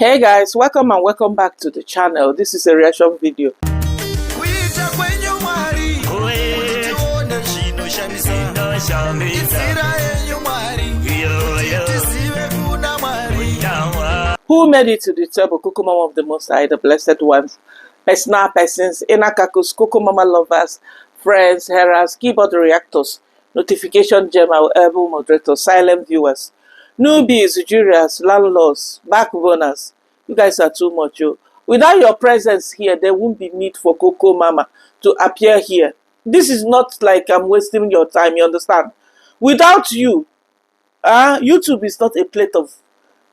Hey guys, welcome and welcome back to the channel. This is a reaction video. Who made it to the table? Cocomama of the Most High, the Blessed Ones, personal persons, inner kakus, Cocomama lovers, friends, heralds, keyboard reactors, notification gem, able moderators, silent viewers, newbies, juriors, landlords, backboners. You guys are too much, yo. Without your presence here, there won't be need for Cocomama to appear here. This is not like I'm wasting your time, you understand? Without you, YouTube is not a plate of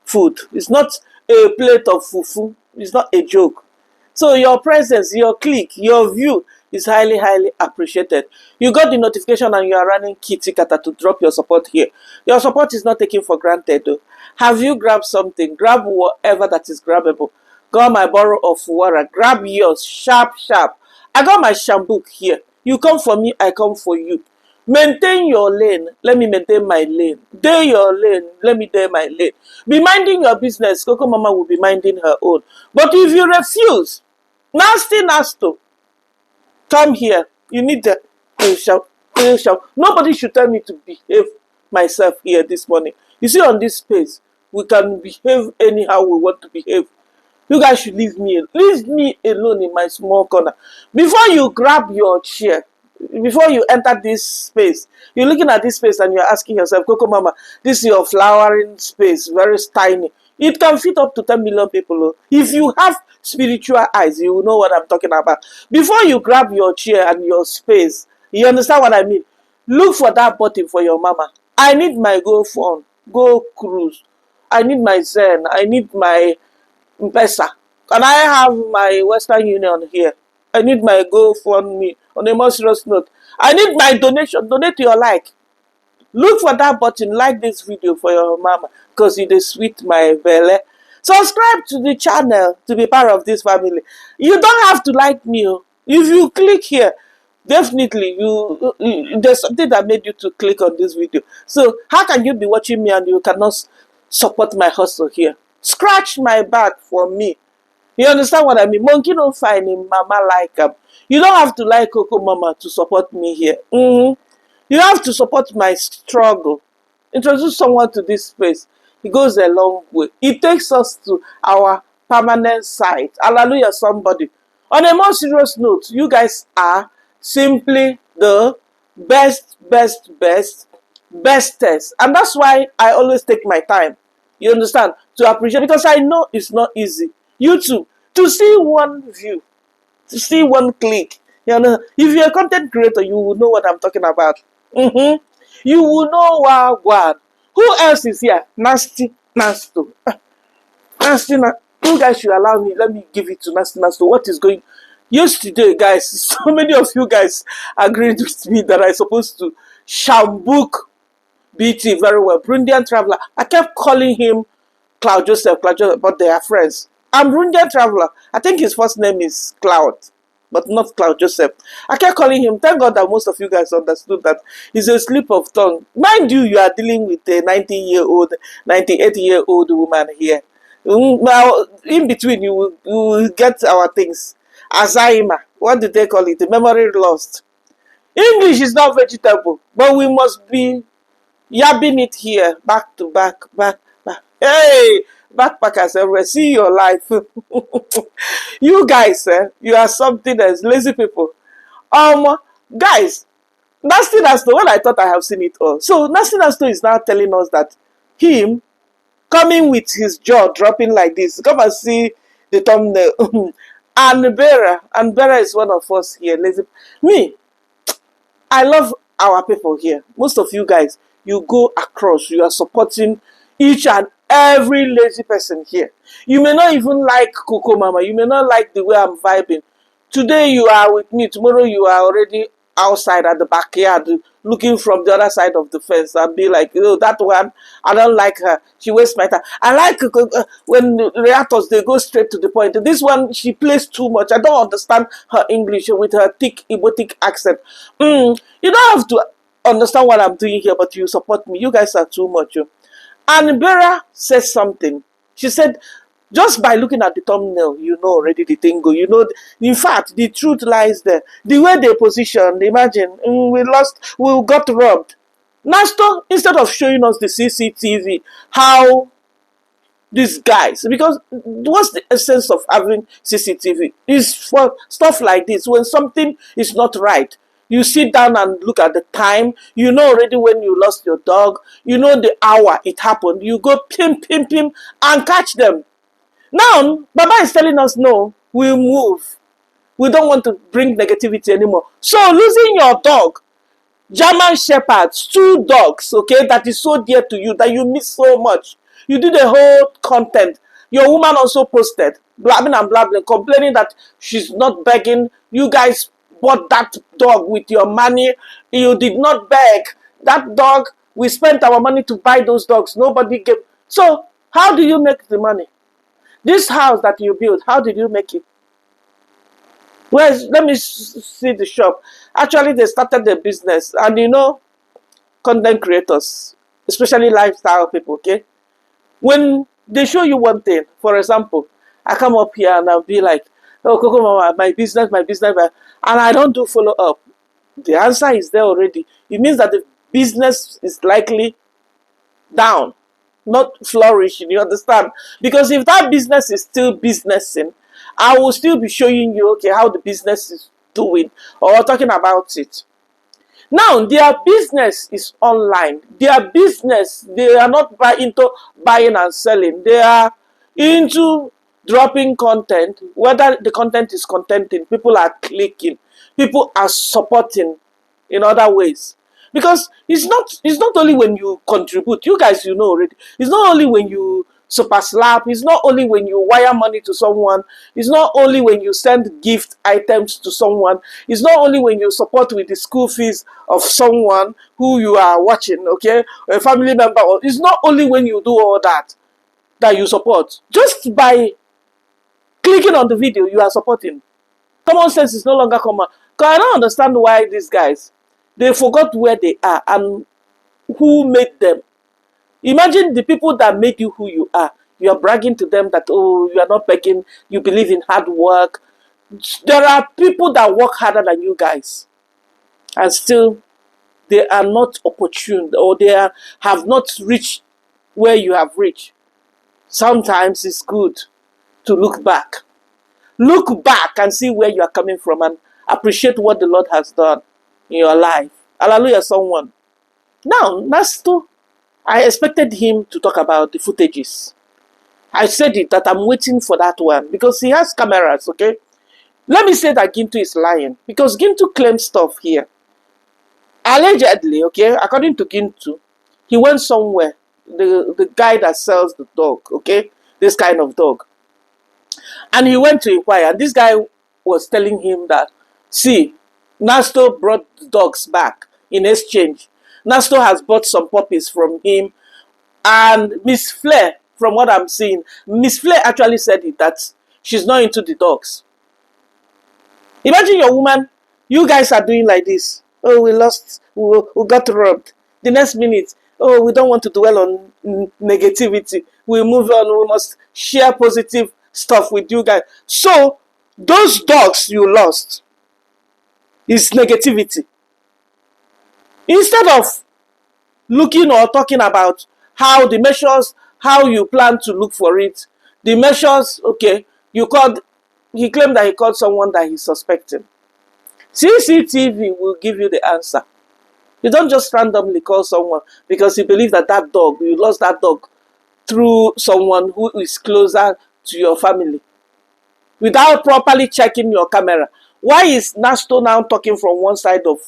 food. It's not a plate of fufu. It's not a joke. So your presence, your click, your view is highly, highly appreciated. You got the notification and you are running kitty kata to drop your support here. Your support is not taken for granted though. Have you grabbed something? Grab whatever that is grabbable. Got my borrow of water. Grab yours. Sharp, sharp. I got my shampoo here. You come for me, I come for you. Maintain your lane, let me maintain my lane. Day your lane, let me day my lane. Be minding your business, Cocomama will be minding her own. But if you refuse, Nasto, come here. You need the shout. Nobody should tell me to behave myself here this morning. You see, on this space, we can behave anyhow we want to behave. You guys should leave me alone in my small corner. Before you grab your chair, before you enter this space, you're looking at this space and you're asking yourself, Cocomama, this is your flowering space, very tiny. It can fit up to 10 million people. If you have spiritual eyes, you will know what I'm talking about. Before you grab your chair and your space, you understand what I mean? Look for that button for your mama. I need my Go Phone, Go Cruise. I need my Zen. I need my Mombasa. Can I have my Western Union here? I need my GoFundMe. On a more serious note, I need my donation. Donate your like. Look for that button. Like this video for your mama because it is sweet my belly. Subscribe to the channel to be part of this family. You don't have to like me. If you click here, definitely there's something that made you to click on this video. So how can you be watching me and you cannot support my hustle here? Scratch my back for me. You understand what I mean? Monkey don't find him, mama like him. You don't have to like Cocomama to support me here. You have to support my struggle. Introduce someone to this space. It goes a long way. It takes us to our permanent site. Hallelujah, somebody. On a more serious note, you guys are simply the bestest. And that's why I always take my time. You understand? To appreciate, because I know it's not easy. YouTube, to see one view, to see one click. You know, if you're a content creator, you will know what I'm talking about. You will know what. Who else is here? Nasto. You guys should allow me. Let me give it to Nasto. What is going? Yesterday, guys, so many of you guys agreed with me that I'm supposed to shambook BT very well. Burundian traveler. I kept calling him Cloud Joseph, but they are friends. I'm Burundian traveler. I think his first name is Cloud, but not Cloud Joseph. I kept calling him. Thank God that most of you guys understood that it's a slip of tongue. Mind you, you are dealing with a 90-year-old, 98-year-old woman here. Now, in between, you will get our things. Alzheimer. What did they call it? The memory lost. English is not vegetable, but we must be yabbing it here, back to back. Hey, backpackers everywhere, see your life. You guys, you are something else. Lazy people. Guys, Nasto, when I thought I have seen it all. So Nasto is now telling us that him coming with his jaw dropping like this. Come and see the thumbnail. And Bera is one of us here. Lazy. Me, I love our people here. Most of you guys, you go across, you are supporting each and every lazy person here. You may not even like Cocomama. You may not like the way I'm vibing. Today you are with me. Tomorrow you are already outside at the backyard looking from the other side of the fence and be like, oh, that one, I don't like her. She wastes my time. I like when the reactors, they go straight to the point. This one, she plays too much. I don't understand her English with her thick, emotic accent. You don't have to understand what I'm doing here, but you support me. You guys are too much. And Bera said something. She said, Just by looking at the thumbnail, you know already the thing go. You know, in fact, the truth lies there. The way they positioned, imagine, we lost, we got robbed. Nasto, instead of showing us the CCTV, how these guys, because what's the essence of having CCTV? Is for stuff like this. When something is not right, you sit down and look at the time. You know already when you lost your dog. You know the hour it happened. You go pim, pim, pim, and catch them. Now, Baba is telling us, no, we'll move. We don't want to bring negativity anymore. So losing your dog, German Shepherds, 2 dogs, okay, that is so dear to you, that you miss so much. You did a whole content. Your woman also posted, blabbing and blabbing, complaining that she's not begging. You guys bought that dog with your money. You did not beg. That dog, we spent our money to buy those dogs. Nobody gave. So, how do you make the money? This house that you built, how did you make it? Well, let me see the shop. Actually, they started their business, and you know, content creators, especially lifestyle people, okay? When they show you one thing, for example, I come up here and I'll be like, oh, Cocomama, my business, and I don't do follow up. The answer is there already. It means that the business is likely down, not flourishing, you understand? Because if that business is still businessing, I will still be showing you, okay, how the business is doing or talking about it. Now, their business is online. Their business, they are not into buying and selling. They are into dropping content. Whether the content is contenting, people are clicking, people are supporting in other ways. Because it's not only when you contribute. You guys, you know already. It's not only when you super slap. It's not only when you wire money to someone. It's not only when you send gift items to someone. It's not only when you support with the school fees of someone who you are watching, okay, a family member. It's not only when you do all that that you support. Just by clicking on the video, you are supporting. Common sense is no longer common. Because I don't understand why these guys, they forgot where they are and who made them. Imagine the people that made you who you are. You are bragging to them that, oh, you are not begging, you believe in hard work. There are people that work harder than you guys. And still, they are not opportune, or have not reached where you have reached. Sometimes it's good to look back. Look back and see where you are coming from and appreciate what the Lord has done in your life. Hallelujah, someone. Now, Nasto, I expected him to talk about the footages. I said it that I'm waiting for that one because he has cameras, okay? Let me say that Gintu is lying because Gintu claims stuff here. Allegedly, okay, according to Gintu, he went somewhere, the guy that sells the dog, okay, this kind of dog. And he went to inquire, and this guy was telling him that, see, Nasto brought the dogs back in exchange. Nasto has bought some puppies from him, and Miss Flair, from what I'm seeing, Miss Flair actually said it, that she's not into the dogs. Imagine your woman, you guys are doing like this. Oh, we lost, we got robbed. The next minute, oh, we don't want to dwell on negativity. We move on, we must share positive stuff with you guys. So, those dogs you lost is negativity. Instead of looking or talking about how the measures, how you plan to look for it, the measures, okay, he claimed that he called someone that he's suspecting. CCTV will give you the answer. You don't just randomly call someone because you believe that you lost that dog through someone who is closer to your family without properly checking your camera. Why is Nasto now talking from one side of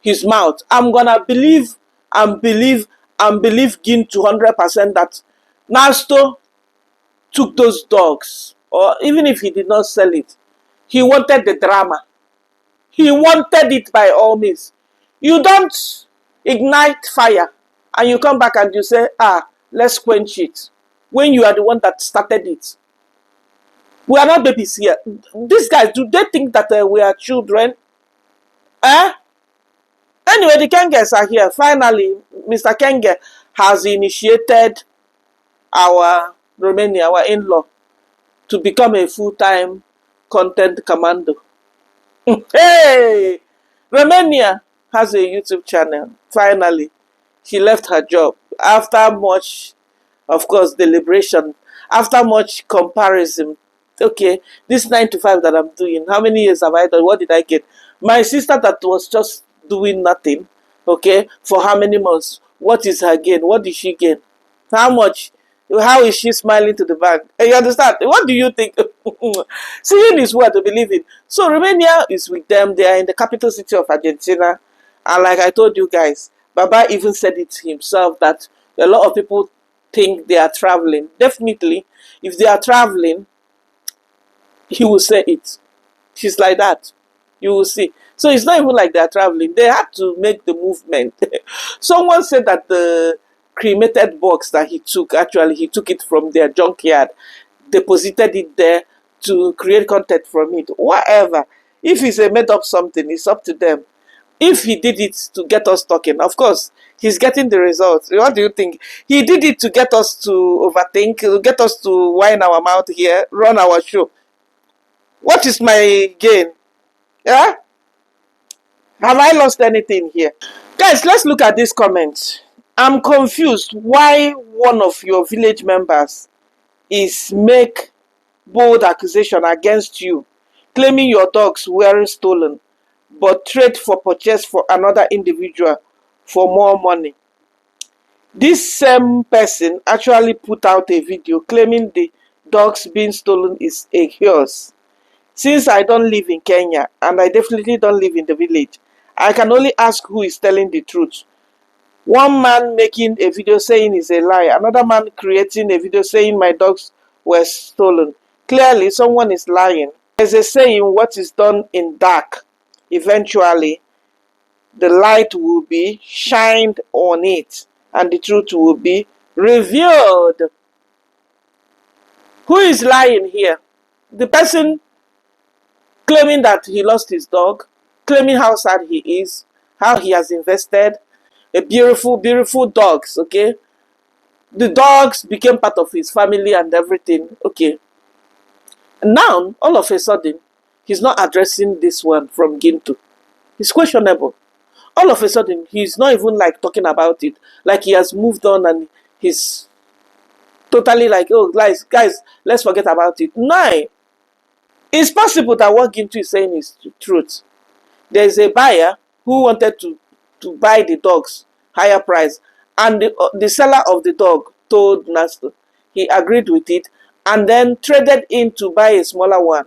his mouth? I'm gonna believe Gin to 100% that Nasto took those dogs, or even if he did not sell it, he wanted the drama. He wanted it by all means. You don't ignite fire and you come back and you say, let's quench it, when you are the one that started it. We are not babies here. These guys, do they think that we are children? Anyway, the Kenges are here. Finally, Mr. Kenge has initiated our Romania, our in-law. to become a full-time content commando. Hey! Romania has a YouTube channel. Finally, she left her job after much, of course, deliberation, after much comparison. Okay, this 9 to 5 that I'm doing, how many years have I done? What did I get? My sister that was just doing nothing, okay, for how many months? What is her gain? What did she gain? How much? How is she smiling to the bank? You understand? What do you think? Seeing is what to believe in. So Romania is with them. They are in the capital city of Argentina. And like I told you guys, Baba even said it himself that a lot of people think they are traveling. Definitely, if they are traveling, he will say it. She's like that. You will see. So it's not even like they're traveling. They had to make the movement. Someone said that the cremated box that he took, actually, he took it from their junkyard, deposited it there to create content from it. Whatever. If he say made up something, it's up to them. If he did it to get us talking, of course, he's getting the results. What do you think? He did it to get us to overthink, to get us to whine our mouth here, run our show. What is my gain? Yeah? Have I lost anything here? Guys, let's look at this comment. I'm confused why one of your village members is make bold accusation against you, claiming your dogs were stolen, but trade for purchase for another individual for more money. This same person actually put out a video claiming the dogs being stolen is a curse. Since I don't live in Kenya and I definitely don't live in the village, I can only ask who is telling the truth. One man making a video saying it's a lie, another man creating a video saying my dogs were stolen. Clearly, someone is lying. There's a saying, what is done in dark, eventually the light will be shined on it and the truth will be revealed. Who is lying here? The person claiming that he lost his dog, claiming how sad he is, how he has invested a beautiful, beautiful dogs, okay? The dogs became part of his family and everything, okay? And now, all of a sudden, he's not addressing this one from Ginto. It's questionable. All of a sudden, he's not even like talking about it. Like he has moved on and he's totally like, oh, guys, let's forget about it. No. It's possible that what Ginto is saying is the truth. There's a buyer who wanted to buy the dogs higher price, and the seller of the dog told Nasto. He agreed with it and then traded in to buy a smaller one.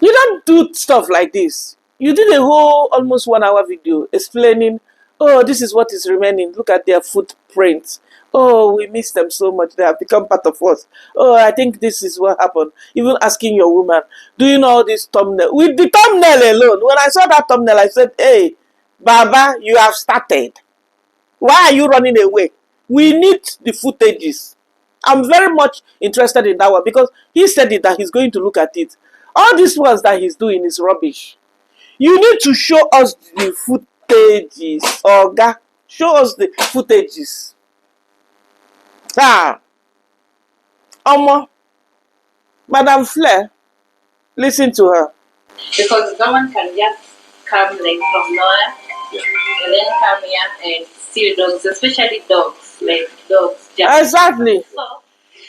You don't do stuff like this. You did a whole almost 1 hour video explaining, oh, this is what is remaining. Look at their footprints. Oh, we miss them so much. They have become part of us. Oh, I think this is what happened. Even asking your woman, do you know this thumbnail? With the thumbnail alone, when I saw that thumbnail, I said, hey, Baba, you have started. Why are you running away? We need the footages. I'm very much interested in that one because he said it that he's going to look at it. All these ones that he's doing is rubbish. You need to show us the footages. Oga, show us the footages. Ah, Omo, Madam Flair, listen to her. Because no one can just come like from nowhere and then come here and steal dogs, especially dogs, like dogs. Exactly. So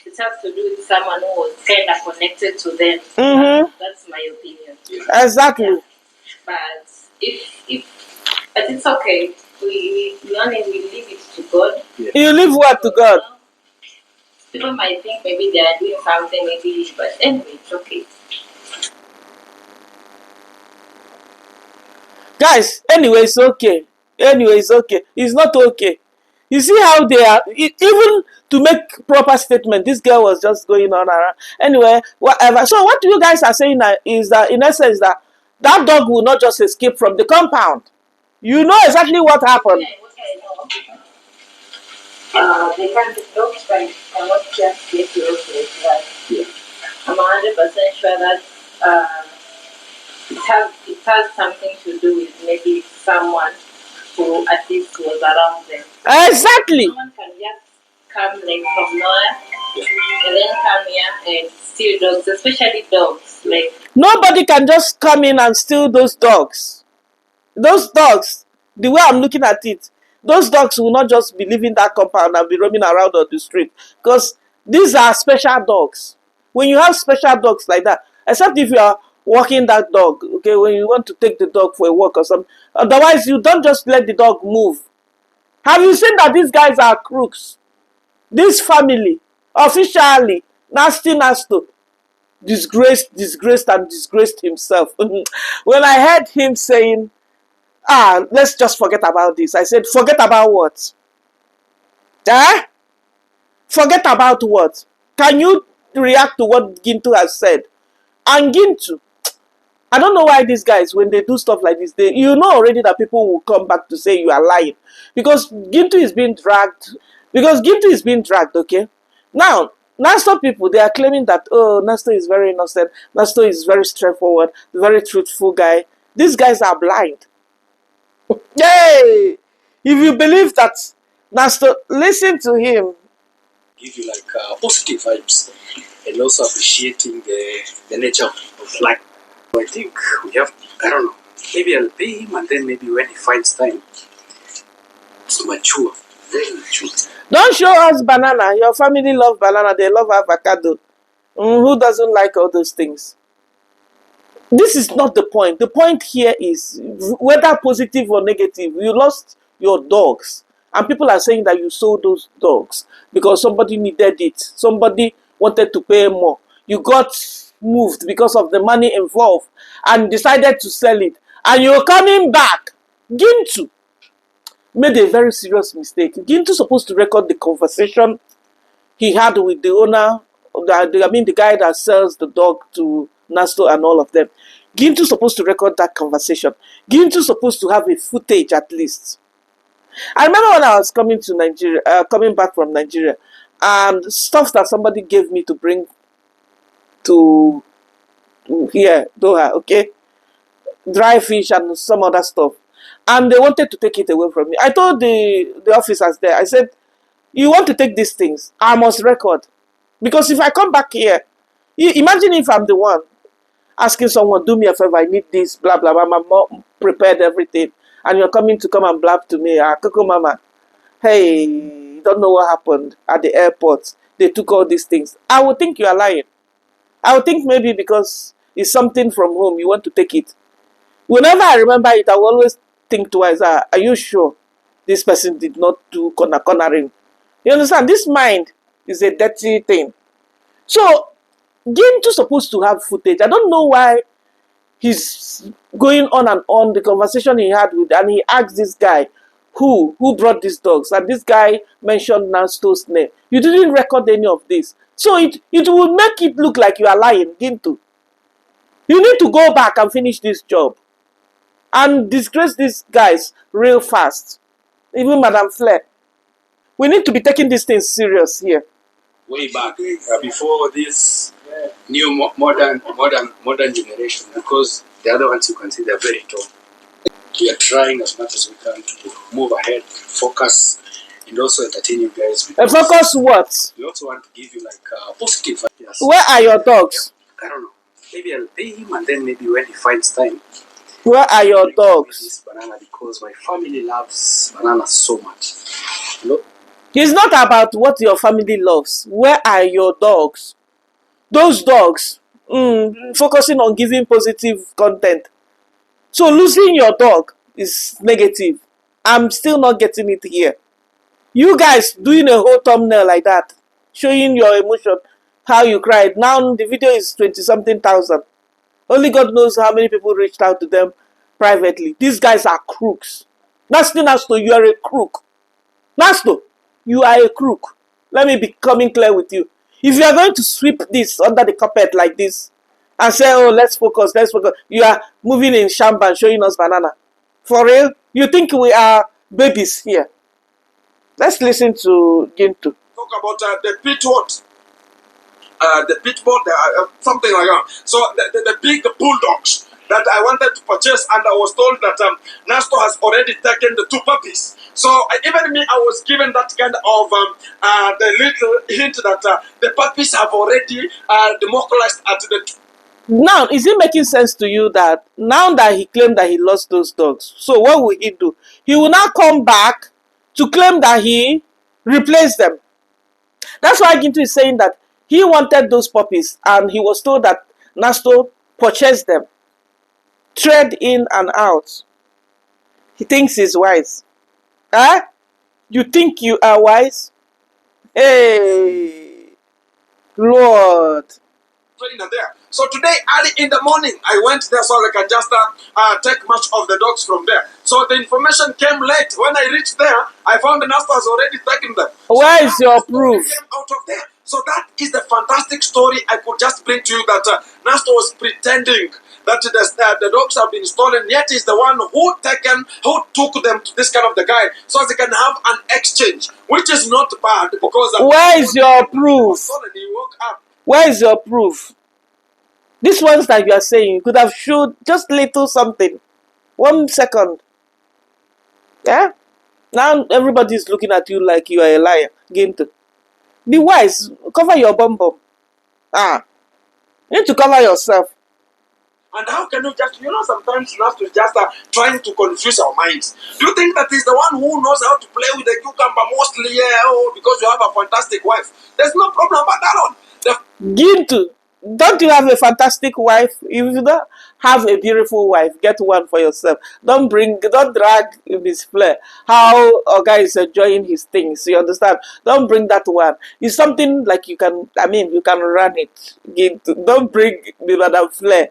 it has to do with someone who was kind of connected to them. That's my opinion. Exactly. Yeah. But but it's okay. We only leave it to God. Yeah. You leave what to God? People might think maybe they are doing something, maybe, but anyway, it's okay. Guys, anyway, it's okay. Anyway, it's okay. It's not okay. You see how they are, even to make proper statement, this girl was just going on around. Anyway, whatever. So what you guys are saying is that, in essence, that dog will not just escape from the compound. You know exactly what happened. Yeah, what I know. They can't, dogs cannot just get lost like that. Yeah. I'm 100% sure that it has something to do with maybe someone who at least was around them. Exactly. Someone can just come like from nowhere, and then come here and steal dogs, especially dogs. Like Nobody can just come in and steal those dogs. Those dogs, the way I'm looking at it, those dogs will not just be leaving that compound and be roaming around on the street, because these are special dogs. When you have special dogs like that, except if you are walking that dog, okay, when you want to take the dog for a walk or something, otherwise you don't just let the dog move. Have you seen that these guys are crooks? This family, officially, Nasto, disgraced and disgraced himself. When I heard him saying, let's just forget about this, I said, forget about what? Eh? Forget about what? Can you react to what Gintu has said? And Gintu, I don't know why these guys, when they do stuff like this, you know already that people will come back to say you are lying. Because Gintu is being dragged. Okay? Now, Nasto people, they are claiming that, oh, Nasto is very innocent. Nasto is very straightforward, very truthful guy. These guys are blind. Yay! If you believe that, Nasto, listen to him. Give you like positive vibes and also appreciating the nature of life. I think we have, I don't know, maybe I'll pay him and then maybe when he finds time, it's mature, very mature. Don't show us banana. Your family love banana. They love avocado. Who doesn't like all those things? This is not the point. The point here is whether positive or negative, you lost your dogs. And people are saying that you sold those dogs because somebody needed it. Somebody wanted to pay more. You got moved because of the money involved and decided to sell it. And you're coming back. Gintu made a very serious mistake. Gintu supposed to record the conversation he had with the owner, the guy that sells the dog to Nasto and all of them. Gintu supposed to record that conversation. Gintu supposed to have a footage at least. I remember when I was coming to Nigeria, coming back from Nigeria, and stuff that somebody gave me to bring to here, Doha, okay? Dry fish and some other stuff. And they wanted to take it away from me. I told the officers there, I said, you want to take these things, I must record. Because if I come back here, imagine if I'm the one asking someone, do me a favor, I need this, blah, blah, blah, my mom prepared everything, and you're coming to come and blab to me, Cocomama, hey, you don't know what happened at the airport, they took all these things. I would think you are lying. I would think maybe because it's something from home, you want to take it. Whenever I remember it, I will always think twice, are you sure this person did not do cornering? You understand? This mind is a dirty thing. So, Gintu supposed to have footage. I don't know why he's going on and on the conversation he had with, and he asked this guy who brought these dogs, and this guy mentioned Nasto's name. You didn't record any of this. So it will make it look like you are lying, Gintu. You need to go back and finish this job and disgrace these guys real fast. Even Madam Flair. We need to be taking these things serious here. Way back before this new modern generation, because the other ones you can see they're very tall. We are trying as much as we can to move ahead, focus, and also entertain you guys. Focus what? We also want to give you like positive ideas. Where are your dogs? I don't know. Maybe I'll pay him and then maybe when he finds time. Where are your dogs? This banana because my family loves banana so much. Look. It's not about what your family loves. Where are your dogs? Those dogs, focusing on giving positive content. So losing your dog is negative. I'm still not getting it here. You guys doing a whole thumbnail like that, showing your emotion, how you cried. Now the video is 20-something thousand. Only God knows how many people reached out to them privately. These guys are crooks. Nasto, you are a crook. Nasto, you are a crook. Let me be coming clear with you. If you are going to sweep this under the carpet like this and say, oh, let's focus, you are moving in shamba and showing us banana. For real? You think we are babies here? Let's listen to Gintu. Talk about the pit what? The pit board, something like that. So the big bulldogs that I wanted to purchase, and I was told that Nasto has already taken the 2 puppies. So even me, I was given that kind of the little hint that the puppies have already democratized at the. Now, is it making sense to you that now that he claimed that he lost those dogs, so what will he do? He will now come back to claim that he replaced them. That's why Gintu is saying that he wanted those puppies and he was told that Nasto purchased them. Trade in and out. He thinks he's wise. Huh? You think you are wise? Hey, Lord. There. So today, early in the morning, I went there so I can just take much of the dogs from there. So the information came late. When I reached there, I found the Nasto has already taken them. Where so is your proof? Came out of there. So that is the fantastic story I could just bring to you that Nasto was pretending that the dogs have been stolen, yet he's the one who took them to this kind of the guy so they can have an exchange, which is not bad because where is your proof? Stolen, he woke up. Where is your proof? These ones that you are saying, you could have showed just little something. 1 second. Yeah? Now everybody's looking at you like you are a liar. Ginto. Be wise. Cover your bum bum. You need to cover yourself. And how can you just, sometimes you have to just trying to confuse our minds. Do you think that he's the one who knows how to play with the cucumber mostly? Yeah, because you have a fantastic wife. There's no problem about that one. Ginto, don't you have a fantastic wife? If you don't have a beautiful wife, get one for yourself. Don't drag this flair. How a guy is enjoying his things. You understand? Don't bring that one. It's something like you can run it. Ginto. Don't bring the Madam Flair.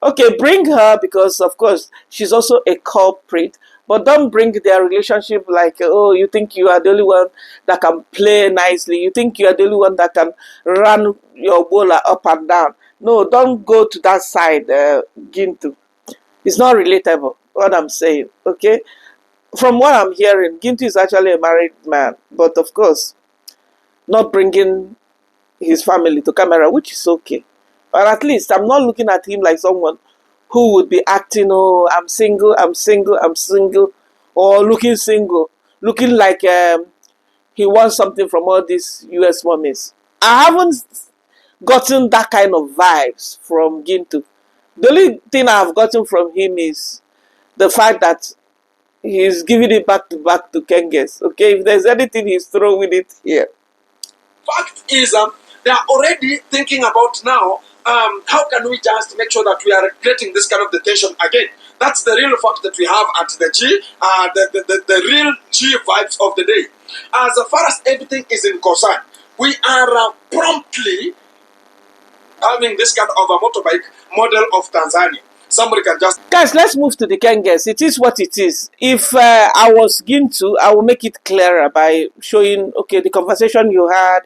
Okay, bring her because, of course, she's also a culprit. But don't bring their relationship like, oh, you think you are the only one that can play nicely. You think you are the only one that can run your bowler up and down. No, don't go to that side, Gintu. It's not relatable, what I'm saying, okay? From what I'm hearing, Gintu is actually a married man. But, of course, not bringing his family to camera, which is okay. But at least I'm not looking at him like someone who would be acting, oh, I'm single, or looking single, looking like he wants something from all these US mummies. I haven't gotten that kind of vibes from Gintu. The only thing I've gotten from him is the fact that he's giving it back to Kenges. Okay, if there's anything, he's throwing it here. Fact is, they are already thinking about now, how can we just make sure that we are creating this kind of detention again? That's the real fact that we have at the G, the real G vibes of the day. As far as everything is in concern, we are promptly having this kind of a motorbike model of Tanzania. Somebody can just... Guys, let's move to the Kenges. It is what it is. If I was Gintu, I will make it clearer by showing, okay, the conversation you had.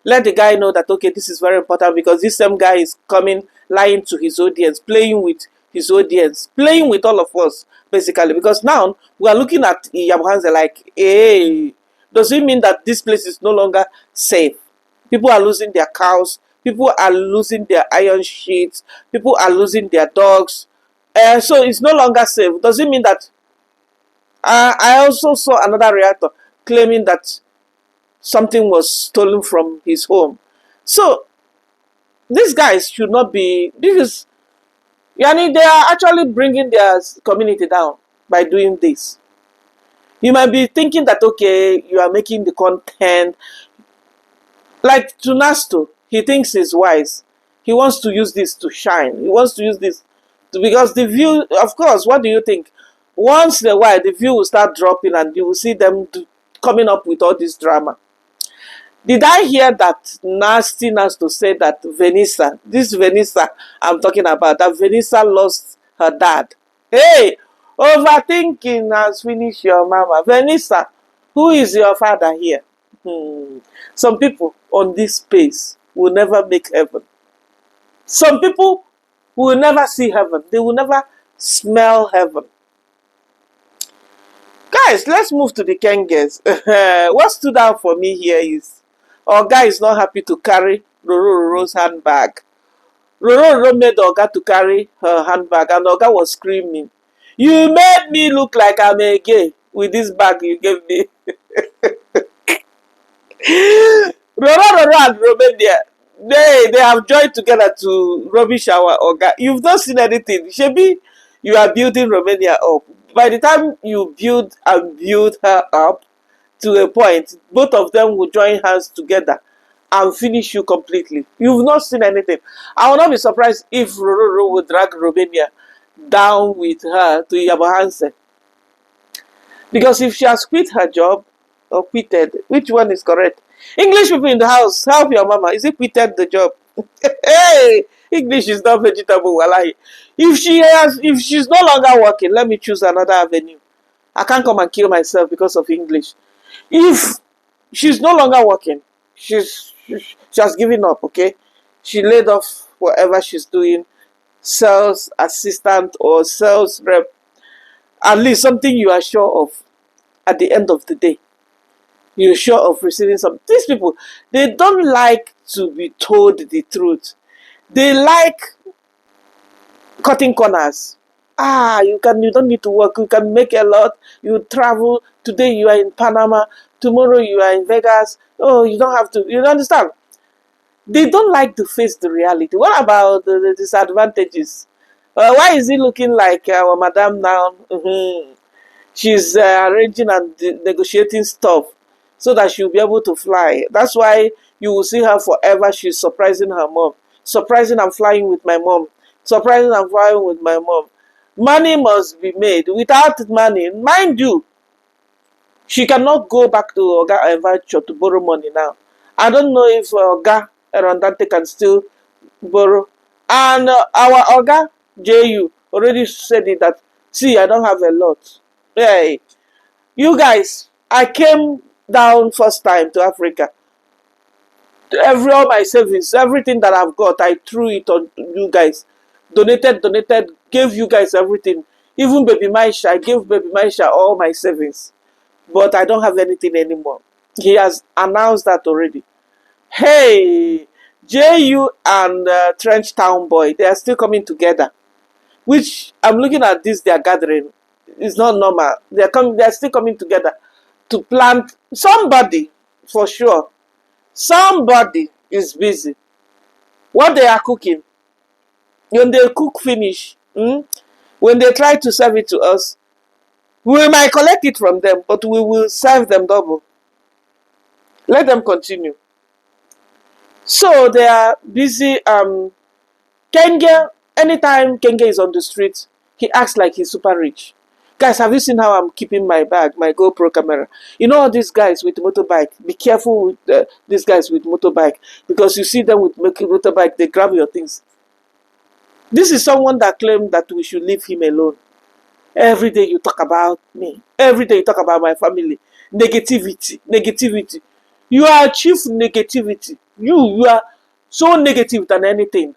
Let the guy know that, okay, this is very important because this same guy is coming, lying to his audience, playing with his audience, playing with all of us, basically. Because now we are looking at Yabuhanze like, hey, does it mean that this place is no longer safe? People are losing their cows. People are losing their iron sheets. People are losing their dogs. So it's no longer safe. Does it mean that... I also saw another reactor claiming that something was stolen from his home. So these guys should not be... Because Yani, they are actually bringing their community down by doing this. You might be thinking that, okay, you are making the content. Like to Nasto, he thinks he's wise. He wants to use this to shine. He wants to use this because the view, of course, what do you think? Once in a while, the view will start dropping and you will see them coming up with all this drama. Did I hear that nasty Nasto say that this Venisa I'm talking about, that Venisa lost her dad? Hey, overthinking has finished your mama. Venisa, who is your father here? Some people on this space will never make heaven. Some people will never see heaven. They will never smell heaven. Guys, let's move to the Kenges. What stood out for me here is Oga is not happy to carry Roro's handbag. Roro made Oga to carry her handbag and Oga was screaming, "You made me look like I'm a gay." with this bag you gave me. Roro and Romania, they have joined together to rubbish our Oga. You've not seen anything. Shebi, you are building Romania up. By the time you build her up to a point, both of them will join hands together and finish you completely. You've not seen anything. I will not be surprised if Roro will drag Romania down with her to Yabohanse. Because if she has quit her job or quitted, which one is correct? English people in the house, help your mama. Is it quitted the job? Hey, English is not vegetable. Wallahi. If she's no longer working, let me choose another avenue. I can't come and kill myself because of English. If she's no longer working, she has given up. Okay, she laid off whatever she's doing, sales assistant or sales rep. At least something you are sure of at the end of the day. You're sure of receiving some. These people, they don't like to be told the truth. They like cutting corners. You don't need to work, you can make a lot, you travel, today you are in Panama, tomorrow you are in Vegas. Oh, you don't have to, you understand? They don't like to face the reality. What about the disadvantages? Why is it looking like our madam now? She's arranging and negotiating stuff so that she'll be able to fly. That's why you will see her forever. She's surprising her mom. Surprising and flying with my mom. Surprising and flying with my mom. Money must be made. Without money, mind you, she cannot go back to Oga Envacho to borrow money now. I don't know if Oga Erondante can still borrow. And our Oga JU already said it that, see, I don't have a lot. Hey, you guys, I came down first time to Africa. All my savings, everything that I've got, I threw it on you guys. Donated, gave you guys everything. Even Baby Maisha, I gave Baby Maisha all my savings. But I don't have anything anymore. He has announced that already. Hey, JU and Trench Town Boy, they are still coming together. Which I'm looking at this, their gathering. It's not normal. They're still coming together to plant somebody for sure. Somebody is busy. What they are cooking, when they cook finish, when they try to serve it to us, we might collect it from them, but we will serve them double. Let them continue. So they are busy. Kenge, anytime Kenge is on the street, he acts like he's super rich. Guys, have you seen how I'm keeping my bag, my GoPro camera? You know all these guys with motorbike. Be careful with these guys with motorbike, because you see them with motorbike, they grab your things. This is someone that claimed that we should leave him alone. Every day you talk about me. Every day you talk about my family. Negativity. You are chief negativity. You are so negative than anything.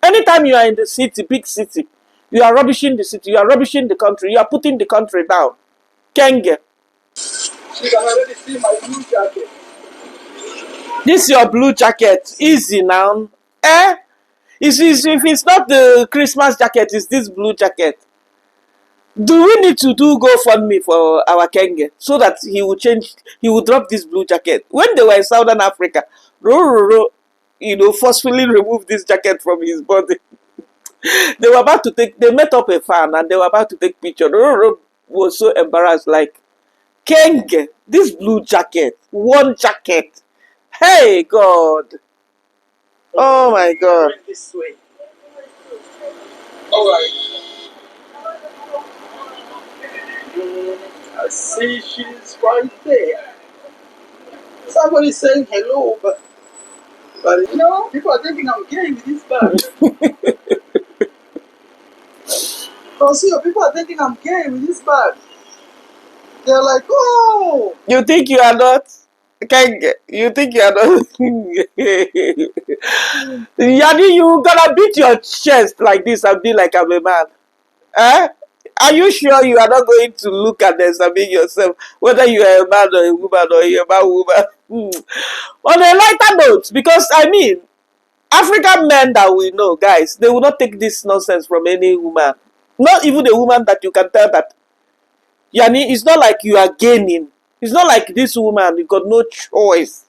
Anytime you are in the city, big city, you are rubbishing the city, you are rubbishing the country, you are putting the country down. Kenge. She can already see my blue jacket. This your blue jacket. Easy now. If it's not the Christmas jacket, it's this blue jacket. Do we need to do GoFundMe for our Kenge so that he will drop this blue jacket? When they were in Southern Africa, forcefully remove this jacket from his body. They met up a fan and they were about to take picture. Roro was so embarrassed, like, Kenge, this blue jacket, one jacket. Hey, God. Oh, my God. This way. All right. I see she's right there. Somebody's saying hello, but people are thinking I'm gay with this bag. People are thinking I'm gay with this bag. They're like, oh! You think you are not? Kenge, you think you are not? Yani, you gonna beat your chest like this and be like, I'm a man. Are you sure you are not going to look and examine yourself, whether you are a man or a woman or you're a man woman? On a lighter note, because African men that we know, guys, they will not take this nonsense from any woman. Not even a woman that you can tell that Yani, it's not like you are gaining. It's not like this woman, you got no choice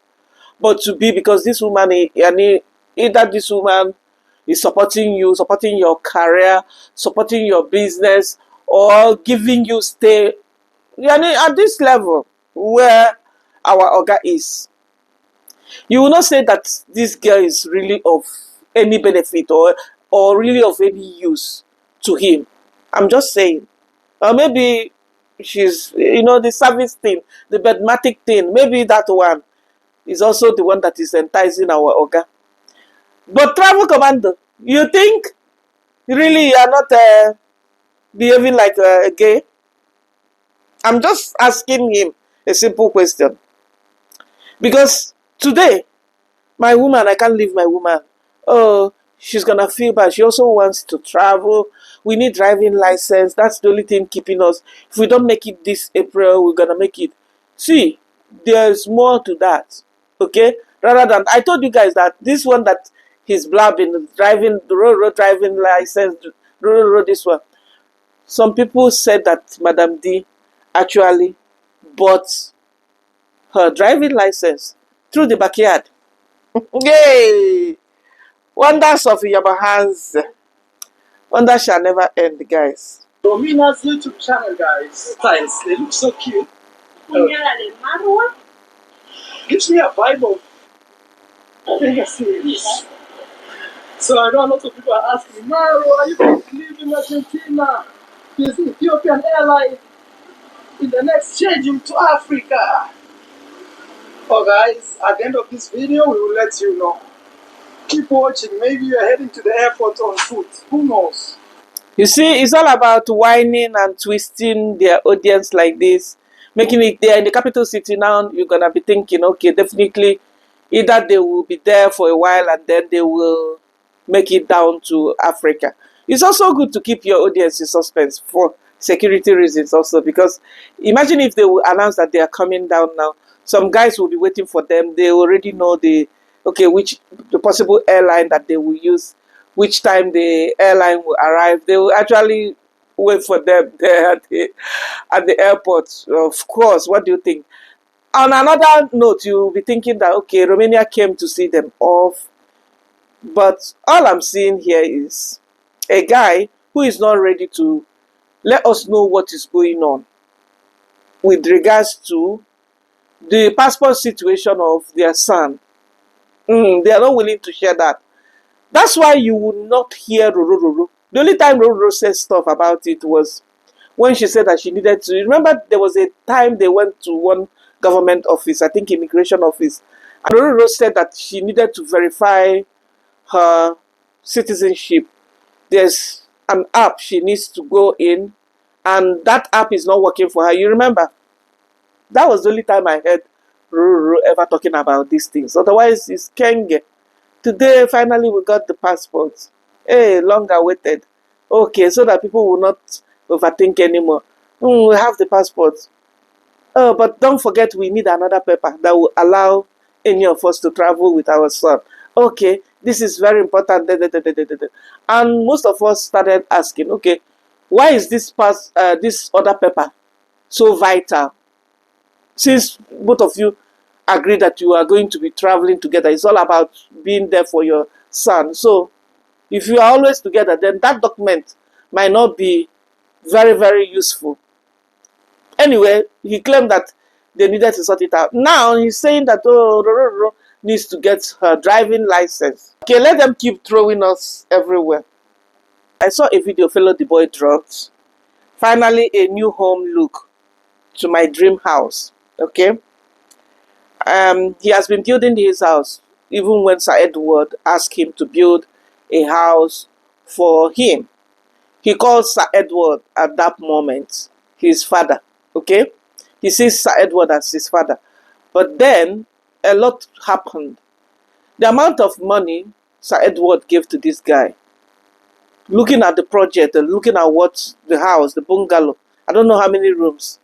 but to be, because this woman, yani, either this woman is supporting you, supporting your career, supporting your business, or giving you stay. Yani, at this level where our Oga is, you will not say that this girl is really of any benefit, or really of any use to him. I'm just saying. Or maybe she's, the service thing, the bedmatic thing, maybe that one is also the one that is enticing our Oga. But travel commando, you think really you are not behaving like a gay? I'm just asking him a simple question. Because today, my woman, I can't leave my woman. Oh, she's gonna feel bad. She also wants to travel. We need driving license. That's the only thing keeping us. If we don't make it this April, we're gonna make it. See, there's more to that. Okay? Rather than, I told you guys that this one that he's blabbing, driving the road driving license, road this one. Some people said that Madam D actually bought her driving license through the backyard. Yay! Wonders of Yamaha's. Wonders shall never end, guys. Domina's YouTube channel, guys. Styles, they look so cute. Gives me a vibe of, I think I see this. So I know a lot of people are asking, Maro, are you going to live in Argentina? Is Ethiopian airline in the next changing to Africa? Oh guys, at the end of this video, we will let you know. Keep watching. Maybe you're heading to the airport on foot. Who knows? You see, it's all about whining and twisting their audience like this, making it there in the capital city now. You're gonna be thinking, okay, definitely, either they will be there for a while and then they will make it down to Africa. It's also good to keep your audience in suspense for security reasons, also, because imagine if they will announce that they are coming down now. Some guys will be waiting for them. They already know the possible airline that they will use, which time the airline will arrive. They will actually wait for them there at the airport. Of course, what do you think? On another note, you'll be thinking that, okay, Romania came to see them off. But all I'm seeing here is a guy who is not ready to let us know what is going on with regards to the passport situation of their son. They are not willing to share that. That's why you will not hear Roro. The only time Roro said stuff about it was when she said that she needed to. Remember, there was a time they went to one government office, I think immigration office, and Roro said that she needed to verify her citizenship. There's an app she needs to go in, and that app is not working for her. You remember? That was the only time I heard Roro ever talking about these things. Otherwise, it's Kenge. Today, finally, we got the passport. Hey, long awaited. Okay, so that people will not overthink anymore. We have the passport. Oh, but don't forget we need another paper that will allow any of us to travel with our son. Okay, this is very important. And most of us started asking, okay, why is this this other paper so vital? Since both of you agree that you are going to be traveling together, it's all about being there for your son. So if you are always together, then that document might not be very, very useful. Anyway, he claimed that they needed to sort it out. Now he's saying that needs to get her driving license. Okay, let them keep throwing us everywhere. I saw a video Felo the boy dropped. Finally, a new home look to my dream house. Okay. He has been building his house even when Sir Edward asked him to build a house for him. He calls Sir Edward at that moment his father. Okay. He sees Sir Edward as his father. But then a lot happened. The amount of money Sir Edward gave to this guy, looking at the project and looking at what the house, the bungalow, I don't know how many rooms,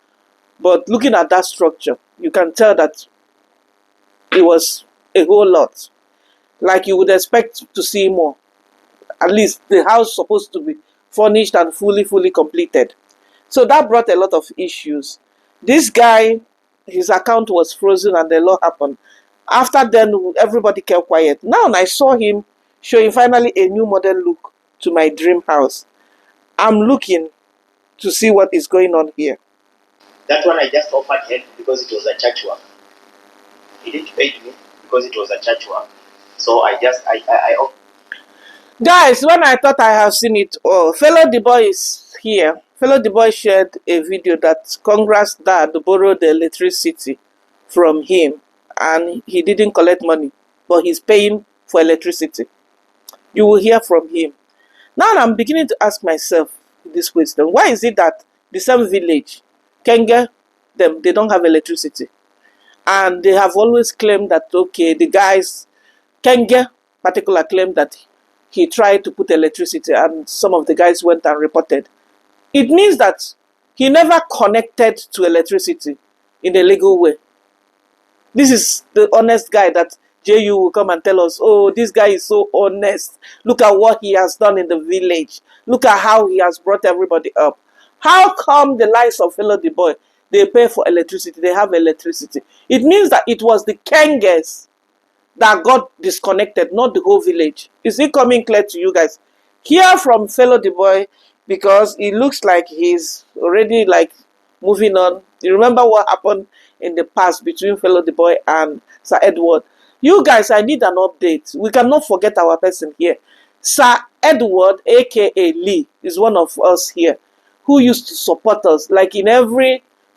but looking at that structure, you can tell that it was a whole lot. Like you would expect to see more. At least the house is supposed to be furnished and fully completed. So that brought a lot of issues. This guy, his account was frozen and a lot happened. After then, everybody kept quiet. Now I saw him showing finally a new modern look to my dream house. I'm looking to see what is going on here. That one I just offered help because it was a church work. He didn't pay me because it was a church work. So I offered. Guys, when I thought I have seen it all, Fellow the boy is here. Fellow the boy shared a video that Congress dad borrowed the electricity from him and he didn't collect money, but he's paying for electricity. You will hear from him. Now I'm beginning to ask myself this question. Why is it that the same village, Kenge, they don't have electricity? And they have always claimed that, okay, the guys, Kenge particular claimed that he tried to put electricity and some of the guys went and reported. It means that he never connected to electricity in a legal way. This is the honest guy that JU will come and tell us, oh, this guy is so honest. Look at what he has done in the village. Look at how he has brought everybody up. How come the likes of Felo the boy, they pay for electricity, they have electricity? It means that it was the Kenges that got disconnected, not the whole village. Is it coming clear to you guys? Hear from Felo the boy, because it looks like he's already like moving on. You remember what happened in the past between Felo the boy and Sir Edward? You guys, I need an update. We cannot forget our person here. Sir Edward, aka Lee, is one of us here who used to support us. Like in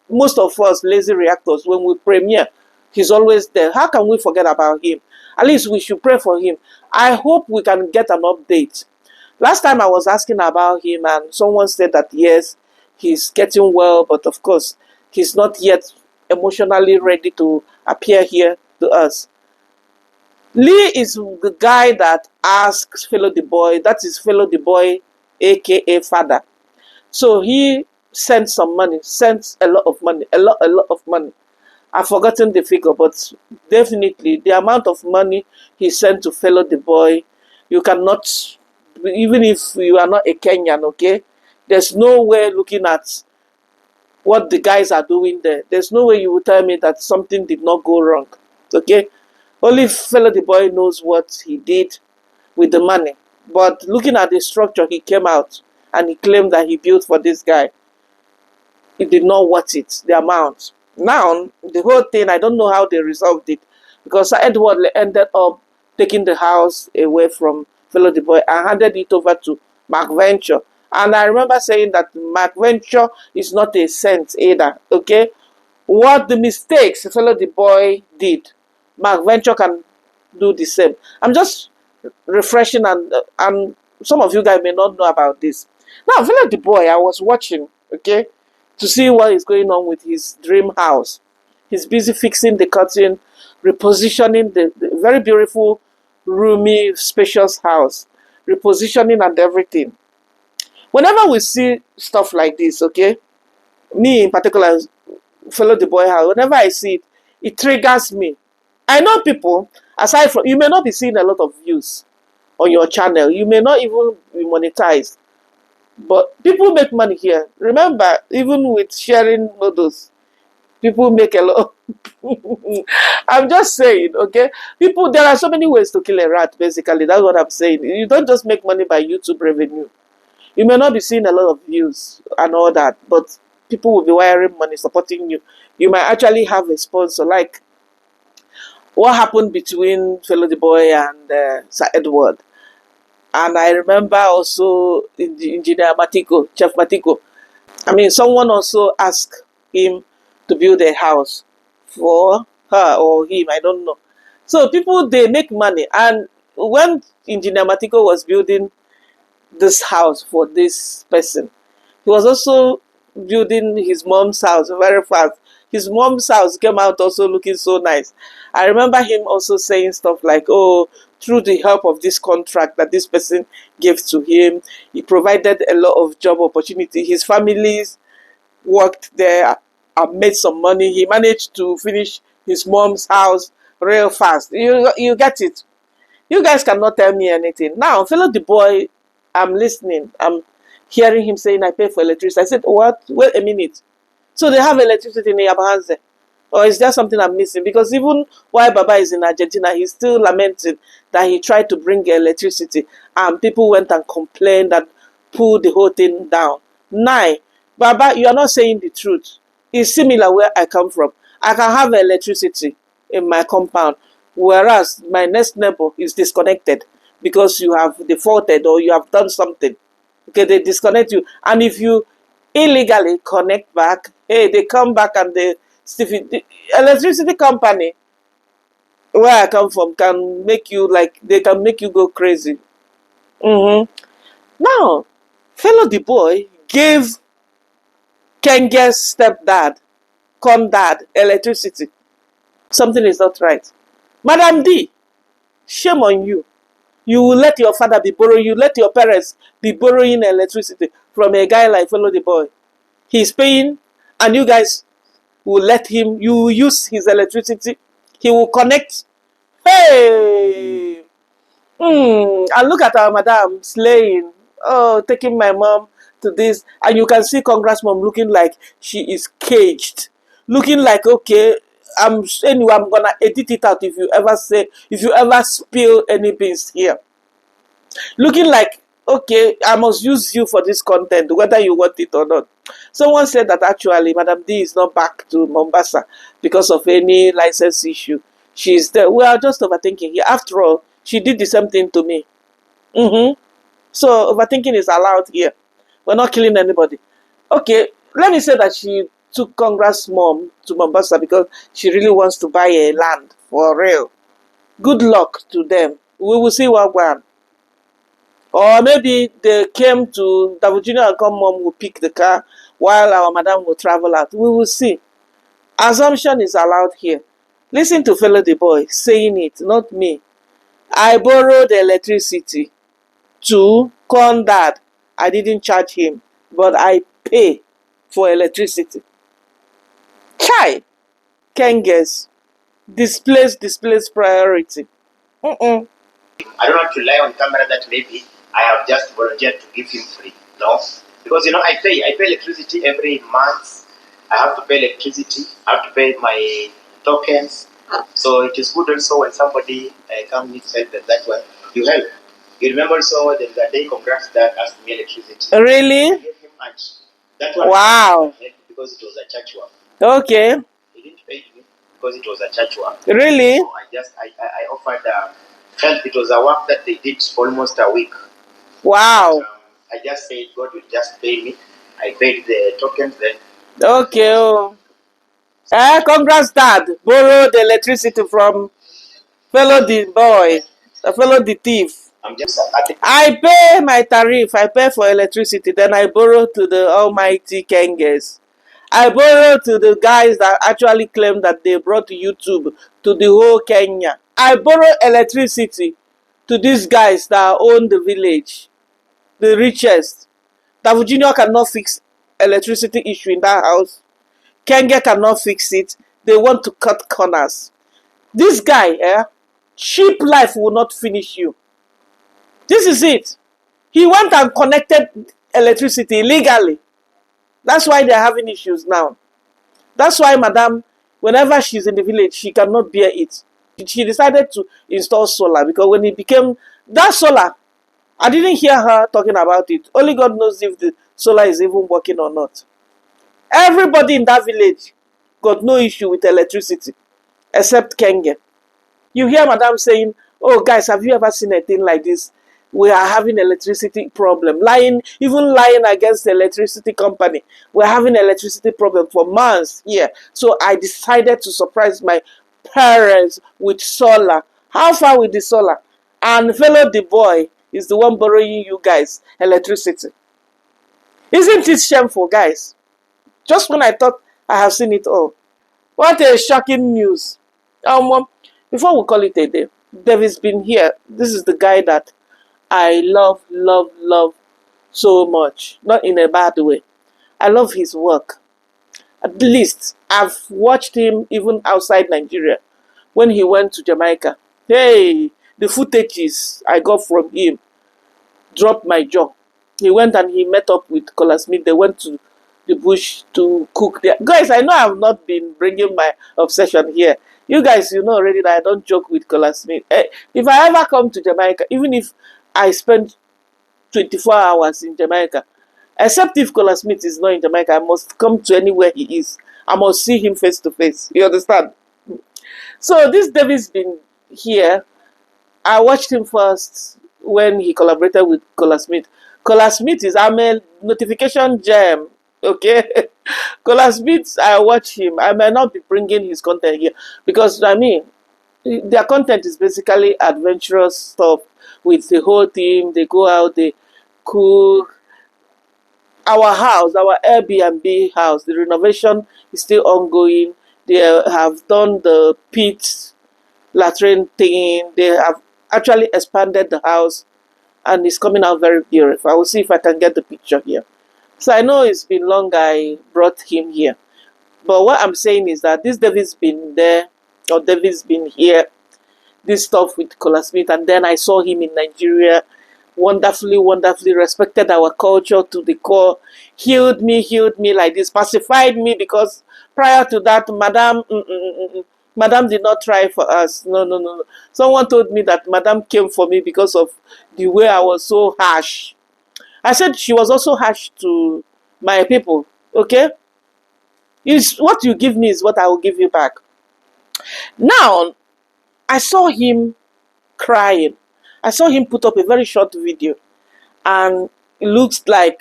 most of us lazy reactors, when we premiere, he's always there. How can we forget about him? At least we should pray for him. I hope we can get an update. Last time I was asking about him and someone said that yes, he's getting well, but of course, he's not yet emotionally ready to appear here to us. Lee is the guy that asks Felo the boy, that is Felo the boy, aka father. So he sent some money, sent a lot of money, a lot of money. I've forgotten the figure, but definitely the amount of money he sent to Felo the boy, you cannot, even if you are not a Kenyan, okay? There's no way looking at what the guys are doing there. There's no way you will tell me that something did not go wrong, okay? Only Felo the boy knows what he did with the money. But looking at the structure, he came out and he claimed that he built for this guy. It did not worth it, the amount. Now, the whole thing, I don't know how they resolved it, because Sir Edward ended up taking the house away from Felo the boy and handed it over to Mark Venture. And I remember saying that Mark Venture is not a saint either, okay? What the mistakes Felo the boy did, Mark Venture can do the same. I'm just refreshing, and some of you guys may not know about this. Now, Felo the boy, I was watching, okay, to see what is going on with his dream house. He's busy fixing the curtain, repositioning the very beautiful, roomy, spacious house, repositioning and everything. Whenever we see stuff like this, okay, me in particular, Felo the boy house, whenever I see it, it triggers me. I know people, aside from, you may not be seeing a lot of views on your channel, you may not even be monetized, but people make money here. Remember, even with sharing noodles, people make a lot. I'm just saying, okay? People, there are so many ways to kill a rat, basically. That's what I'm saying. You don't just make money by YouTube revenue. You may not be seeing a lot of views and all that, but people will be wiring money, supporting you. You might actually have a sponsor, like what happened between Felo the boy and Sir Edward. And I remember also Engineer Matiko, Chef Matiko. I mean, someone also asked him to build a house for her or him, I don't know. So people, they make money. And when Engineer Matiko was building this house for this person, he was also building his mom's house very fast. His mom's house came out also looking so nice. I remember him also saying stuff like, oh, through the help of this contract that this person gave to him, he provided a lot of job opportunity. His families worked there and made some money. He managed to finish his mom's house real fast. You get it. You guys cannot tell me anything. Now, Felo the boy, I'm listening. hearing him saying, I pay for electricity. I said, what? Wait a minute. So they have electricity in Yabahanze? Or is there something I'm missing? Because even while Baba is in Argentina, he's still lamenting that he tried to bring electricity and people went and complained and pulled the whole thing down. Nine, Baba, you are not saying the truth. It's similar where I come from. I can have electricity in my compound, whereas my next neighbor is disconnected because you have defaulted or you have done something. Okay, they disconnect you. And if you illegally connect back, hey, they come back and they the electricity company where I come from can make you like they can make you go crazy. Now, Fellow the boy gave Kenge's stepdad, dad, electricity. Something is not right. Madam D, shame on you. You will let your father be borrowing, you let your parents be borrowing electricity from a guy like Fellow the boy. He's paying, and you guys will let him, you will use his electricity, he will connect. Hey! And look at our madam slaying. Oh, taking my mom to this. And you can see Congress mom looking like she is caged. Looking like, okay, anyway, I'm gonna edit it out if you ever spill any beans here. Looking like, okay, I must use you for this content, whether you want it or not. Someone said that actually Madam D is not back to Mombasa because of any license issue. She's there. We are just overthinking here. After all, she did the same thing to me. So overthinking is allowed here. We're not killing anybody. Okay, let me say that she took Congress mom to Mombasa because she really wants to buy a land for real. Good luck to them. We will see what one. Or maybe they came to Davu Junior and come mom will pick the car while our madam will travel out. We will see. Assumption is allowed here. Listen to Fellow the boy saying it, not me. I borrowed electricity to dad. I didn't charge him, but I pay for electricity. Chai, can guess. Displays priority. I don't have to lie on camera that maybe I have just volunteered to give him free. No, because I pay electricity every month. I have to pay electricity. I have to pay my tokens. So it is good also when somebody comes needs help that way. You help. You remember also there was a day Congrats that asked me electricity. Really? I gave him much. That one. Wow. Because it was a church work. Okay. He didn't pay me because it was a church work. Really? So I offered help. It was a work that they did for almost a week. Wow. But, I just said God will just pay me. I paid the tokens then. Okay. Oh. Congrats, dad. Borrowed the electricity from Fellow the boy, Fellow the thief. I'm just I pay my tariff. I pay for electricity. Then I borrow to the almighty Kenges. I borrow to the guys that actually claim that they brought YouTube to the whole Kenya. I borrow electricity to these guys that own the village, the richest. Davu Junior cannot fix electricity issue in that house. Kenge cannot fix it. They want to cut corners. This guy, cheap life will not finish you. This is it. He went and connected electricity illegally. That's why they're having issues now. That's why Madam, whenever she's in the village, she cannot bear it. She decided to install solar because when it became that solar, I didn't hear her talking about it. Only God knows if the solar is even working or not. Everybody in that village got no issue with electricity except Kenge. You hear Madam saying, oh guys, have you ever seen a thing like this? We are having electricity problem. Even lying against the electricity company. We're having electricity problem for months here. So I decided to surprise my parents with solar. How far with the solar? And Fellow the boy is the one borrowing you guys electricity. Isn't it shameful, guys? Just when I thought I have seen it all. What a shocking news. Before we call it a day, David's been here. This is the guy that I love so much. Not in a bad way. I love his work. At least I've watched him even outside Nigeria when he went to Jamaica. Hey, the footages I got from him dropped my jaw. He went and he met up with Kola Smith. They went to the bush to cook there. Guys, I know I've not been bringing my obsession here. You guys, you know already that I don't joke with Kola Smith. If I ever come to Jamaica, even if I spend 24 hours in Jamaica, except if Kola Smith is not in Jamaica, I must come to anywhere he is. I must see him face to face. You understand? So this David's been here. I watched him first when he collaborated with Kola Smith. Kola Smith is I'm a notification gem. Okay, Kola Smith, I watch him. I may not be bringing his content here because I mean, their content is basically adventurous stuff with the whole team. They go out, they cook. Our house, our Airbnb house, the renovation is still ongoing. They have done the pit latrine thing. They have actually expanded the house and it's coming out very beautiful. I will see if I can get the picture here. So I know it's been long I brought him here. But what I'm saying is that this David's been there, or David's been here, this stuff with Kola Smith, and then I saw him in Nigeria, wonderfully respected our culture to the core, healed me like this, pacified me because prior to that, Madam did not try for us. No. Someone told me that Madam came for me because of the way I was so harsh. I said she was also harsh to my people. Okay? Is what you give me is what I will give you back. Now, I saw him crying. I saw him put up a very short video and it looks like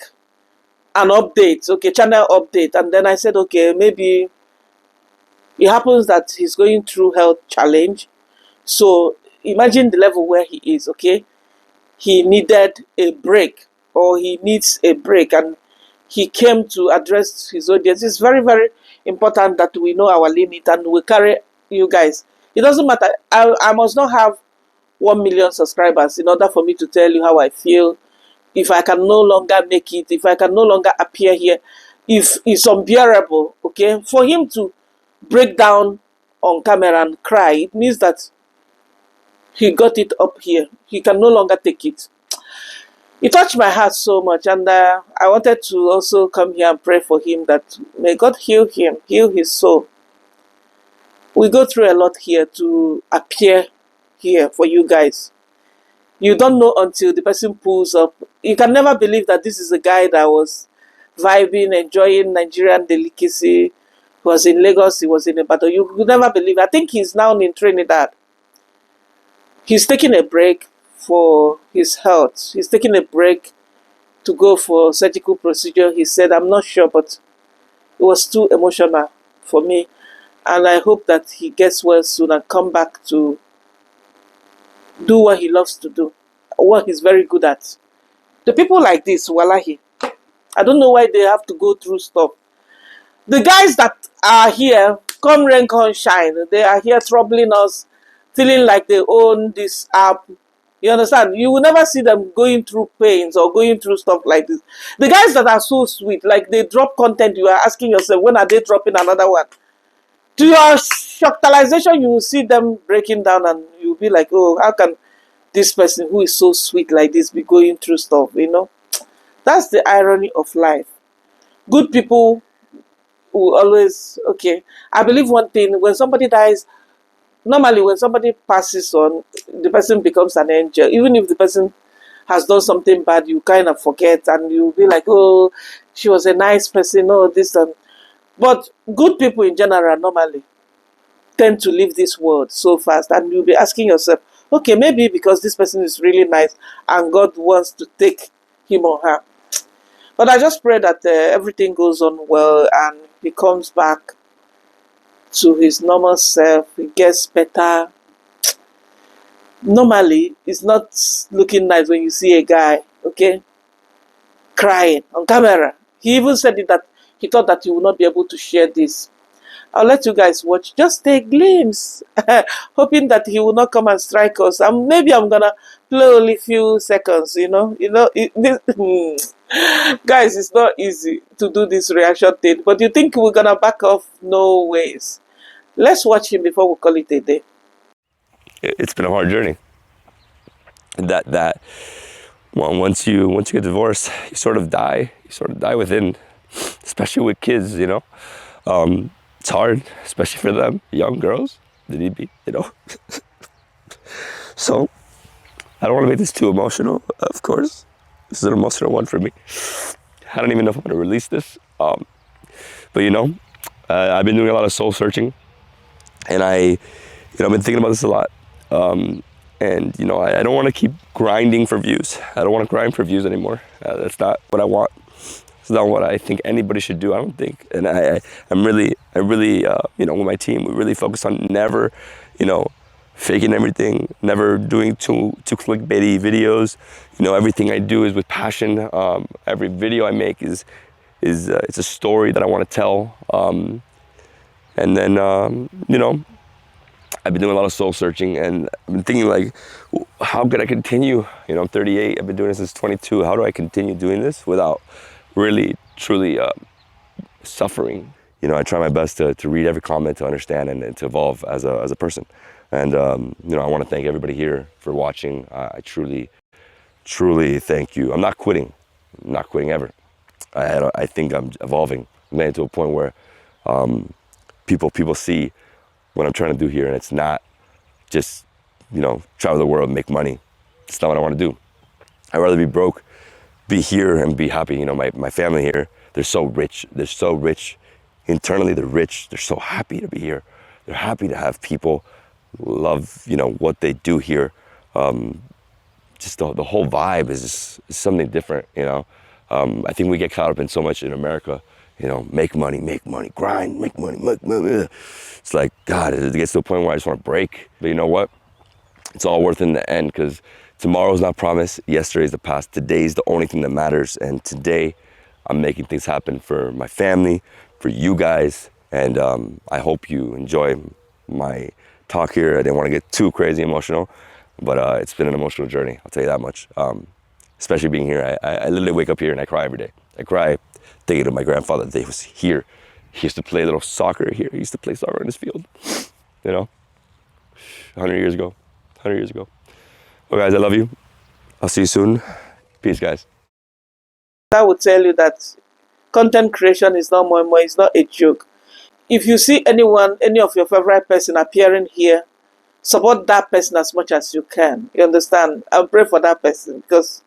an update, okay, channel update. And then I said, okay, maybe it happens that he's going through health challenge. So imagine the level where he is, okay? He needed a break or he needs a break and he came to address his audience. It's very important that we know our limit and we carry you guys. It doesn't matter. I must not have 1 million subscribers in order for me to tell you how I feel. If I can no longer make it, if I can no longer appear here, if it's unbearable, okay, for him to break down on camera and cry, it means that he got it up here. He can no longer take it. It touched my heart so much, and I wanted to also come here and pray for him that may God heal him, heal his soul. We go through a lot here to appear here for you guys. You don't know until the person pulls up. You can never believe that this is a guy that was vibing, enjoying Nigerian delicacy. He was in Lagos, he was in Ibadan. You could never believe. I think he's now in Trinidad. He's taking a break for his health. He's taking a break to go for surgical procedure. He said, I'm not sure, but it was too emotional for me. And I hope that he gets well soon and come back to do what he loves to do, what he's very good at. The people like this, wallahi, I don't know why they have to go through stuff. The guys that are here, come rain, come shine, they are here troubling us, feeling like they own this app. You understand? You will never see them going through pains or going through stuff like this. The guys that are so sweet, like they drop content, you are asking yourself, when are they dropping another one? To your shocktalization, you will see them breaking down and you'll be like, oh, how can this person who is so sweet like this be going through stuff, you know? That's the irony of life. Good people will always, okay. I believe one thing, when somebody dies, normally when somebody passes on, the person becomes an angel. Even if the person has done something bad, you kind of forget and you'll be like, oh, she was a nice person, oh, this and... But good people in general normally tend to leave this world so fast and you'll be asking yourself, okay, maybe because this person is really nice and God wants to take him or her. But I just pray that everything goes on well and he comes back to his normal self, he gets better. Normally, it's not looking nice when you see a guy, okay, crying on camera. He even said it that he thought that he would not be able to share this. I'll let you guys watch just a glimpse, hoping that he will not come and strike us. And maybe I'm gonna play only a few seconds. Guys, it's not easy to do this reaction thing. But you think we're gonna back off? No ways. Let's watch him before we call it a day. It's been a hard journey. That Well, once you get divorced, you sort of die. You sort of die within, especially with kids. You know, it's hard, especially for them, young girls. They need me, you know. So I don't want to make this too emotional. Of course, this is an emotional one for me. I don't even know if I'm going to release this. But you know, I've been doing a lot of soul searching, and I've been thinking about this a lot. And you know, I don't want to keep grinding for views. I don't want to grind for views anymore. That's not what I want. It's not what I think anybody should do. I don't think. And I'm really, you know, with my team, we really focus on never, you know, faking everything, never doing too clickbaity videos. You know, everything I do is with passion. Every video I make is it's a story that I want to tell. And then, you know, I've been doing a lot of soul searching, and I've been thinking like, how could I continue? You know, I'm 38, I've been doing this since 22. How do I continue doing this without really, truly suffering? You know, I try my best to read every comment, to understand, and to evolve as a person. And, you know, I want to thank everybody here for watching. I truly, truly thank you. I'm not quitting. I'm not quitting ever. I think I'm evolving. I'm getting to a point where people see what I'm trying to do here, and it's not just, you know, travel the world, make money. It's not what I want to do. I'd rather be broke, be here, and be happy. You know, my family here, they're so rich. They're so rich. Internally, they're rich. They're so happy to be here. They're happy to have people love, you know, what they do here. Just the whole vibe is something different, you know. I think we get caught up in so much in America, you know, make money, grind, make money. It's like, God, it gets to a point where I just want to break. But you know what? It's all worth it in the end, because tomorrow's not promised. Yesterday's the past. Today's the only thing that matters. And today, I'm making things happen for my family, for you guys. And I hope you enjoy my talk here. I didn't want to get too crazy emotional, but it's been an emotional journey, I'll tell you that much. Especially being here. I literally wake up here and I cry every day. I cry thinking of my grandfather that he was here. He used to play a little soccer here. He used to play soccer in this field, you know, 100 years ago. Well, guys, I love you. I'll see you soon. Peace, guys. I would tell you that content creation is not more, it's not a joke. If you see anyone, any of your favorite person appearing here, support that person as much as you can. You understand? And pray for that person, because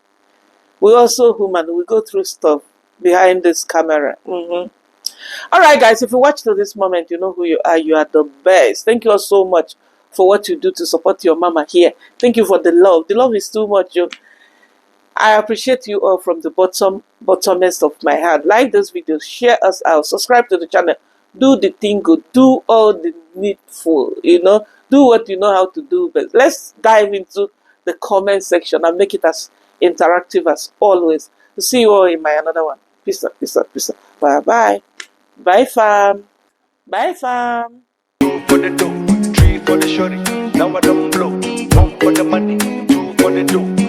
we're also human. We go through stuff behind this camera. All right, guys, if you watch to this moment, you know who you are. You are the best. Thank you all so much for what you do to support your mama here. Thank you for the love. The love is too much. I appreciate you all from the bottomest of my heart. Like this video, share us out, subscribe to the channel, do the thing good, do all the needful, you know, do what you know how to do. But let's dive into the comment section and make it as interactive as always. See you all in my another one. Peace out, peace out, peace out. Bye bye. Bye fam. Bye fam. 2 for the dough, 3 for the shorty. Now I don't blow. 1 for the money, 2 for the dough.